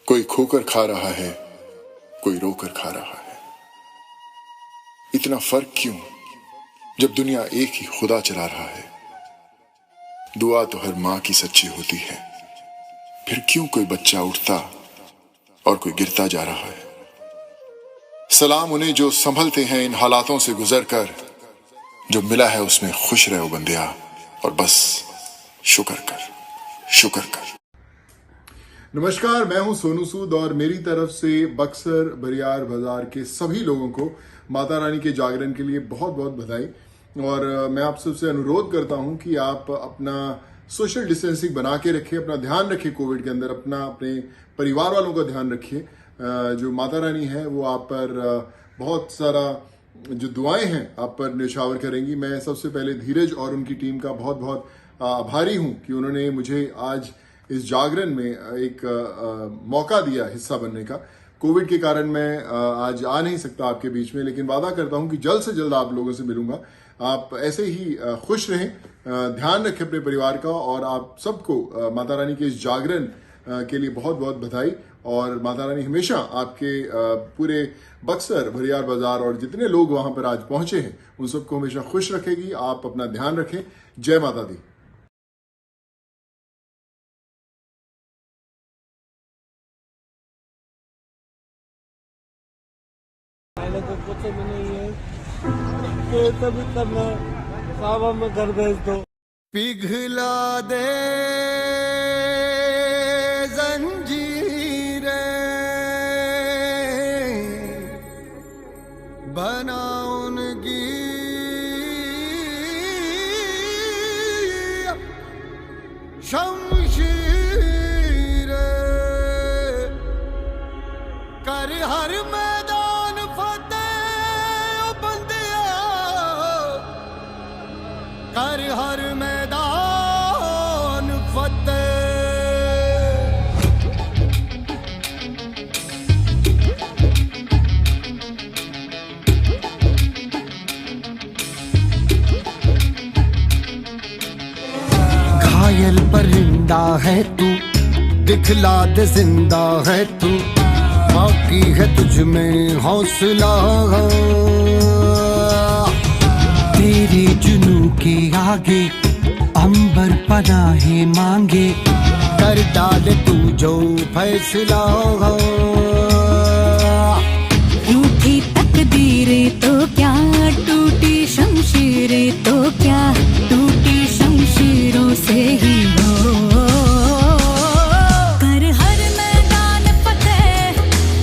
कोई खोकर खा रहा है, कोई रोकर खा रहा है। इतना फर्क क्यों जब दुनिया एक ही खुदा चला रहा है। दुआ तो हर माँ की सच्ची होती है, फिर क्यों कोई बच्चा उठता और कोई गिरता जा रहा है। सलाम उन्हें जो संभलते हैं इन हालातों से गुजरकर, जो मिला है उसमें खुश रहो बंदिया, और बस शुक्र कर, शुक्र कर। नमस्कार, मैं हूं सोनू सूद और मेरी तरफ से बक्सर बरियार बाजार के सभी लोगों को माता रानी के जागरण के लिए बहुत बहुत बधाई। और मैं आप सबसे अनुरोध करता हूं कि आप अपना सोशल डिस्टेंसिंग बना के रखिए, अपना ध्यान रखिए कोविड के अंदर, अपने परिवार वालों का ध्यान रखिए। जो माता रानी है वो आप पर बहुत सारा जो दुआएं हैं आप पर न्यौछावर करेंगी। मैं सबसे पहले धीरज और उनकी टीम का बहुत बहुत आभारी हूं कि उन्होंने मुझे आज इस जागरण में एक मौका दिया हिस्सा बनने का। कोविड के कारण मैं आज आ नहीं सकता आपके बीच में, लेकिन वादा करता हूं कि जल्द से जल्द आप लोगों से मिलूंगा। आप ऐसे ही खुश रहें, ध्यान रखें अपने परिवार का, और आप सबको माता रानी के इस जागरण के लिए बहुत बहुत बधाई। और माता रानी हमेशा आपके पूरे बक्सर बरियार बाजार और जितने लोग वहां पर आज पहुंचे हैं उन सबको हमेशा खुश रखेगी। आप अपना ध्यान रखें। जय माता दी। मैंने तो कुछ भी नहीं है कि तभी करना साहब में घर भेज दो। पिघला दे जंजीरें, बना उनकी शमशीरें, कर हर मैदान फतेह बंदिया, कर हर मैदान फतेह। घायल परिंदा है तू, दिखला दे जिंदा है तू, बाकी है तुझ में हौसला। तेरे जुनू के आगे अंबर पनाहे मांगे, कर डाले तू जो फैसला। रूठी तकदीरें तो क्या, टूटी शमशीरें तो क्या, टूटी शमशीरों से ही हो। कर हर मैदान फतेह,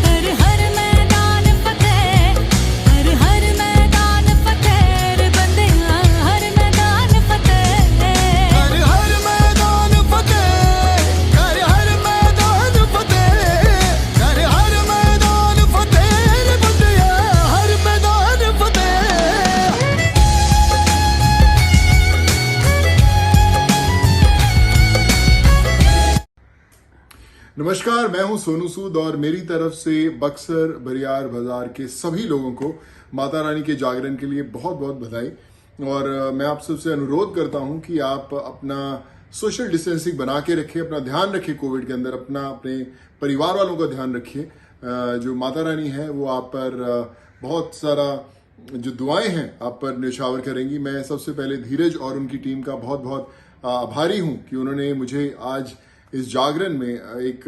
कर हर मैदान फतेह, कर हर मैदान फतेह रे बंदिया, हर मैदान फतेह। कर हर मैदान फतेह, कर हर मैदान फतेह, कर हर मैदान फतेह रे बंदिया, हर मैदान फतेह। नमस्कार, मैं हूं सोनू सूद और मेरी तरफ से बक्सर बरियार बाजार के सभी लोगों को माता रानी के जागरण के लिए बहुत बहुत बधाई। और मैं आप सबसे अनुरोध करता हूं कि आप अपना सोशल डिस्टेंसिंग बना के रखिए, अपना ध्यान रखिए कोविड के अंदर, अपने परिवार वालों का ध्यान रखिए। जो माता रानी है वो आप पर बहुत सारा जो दुआएं हैं आप पर न्यौछावर करेंगी। मैं सबसे पहले धीरज और उनकी टीम का बहुत बहुत आभारी हूं कि उन्होंने मुझे आज इस जागरण में एक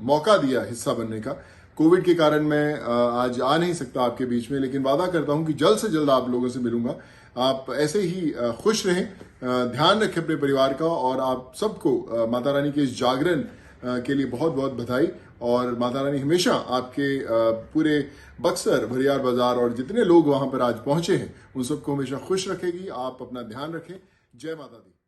मौका दिया हिस्सा बनने का। कोविड के कारण मैं आज आ नहीं सकता आपके बीच में, लेकिन वादा करता हूं कि जल्द से जल्द आप लोगों से मिलूंगा। आप ऐसे ही खुश रहें, ध्यान रखें अपने परिवार का, और आप सबको माता रानी के इस जागरण के लिए बहुत बहुत बधाई। और माता रानी हमेशा आपके पूरे बक्सर बरियार बाजार और जितने लोग वहां पर आज पहुंचे हैं उन सबको हमेशा खुश रखेगी। आप अपना ध्यान रखें। जय माता दी।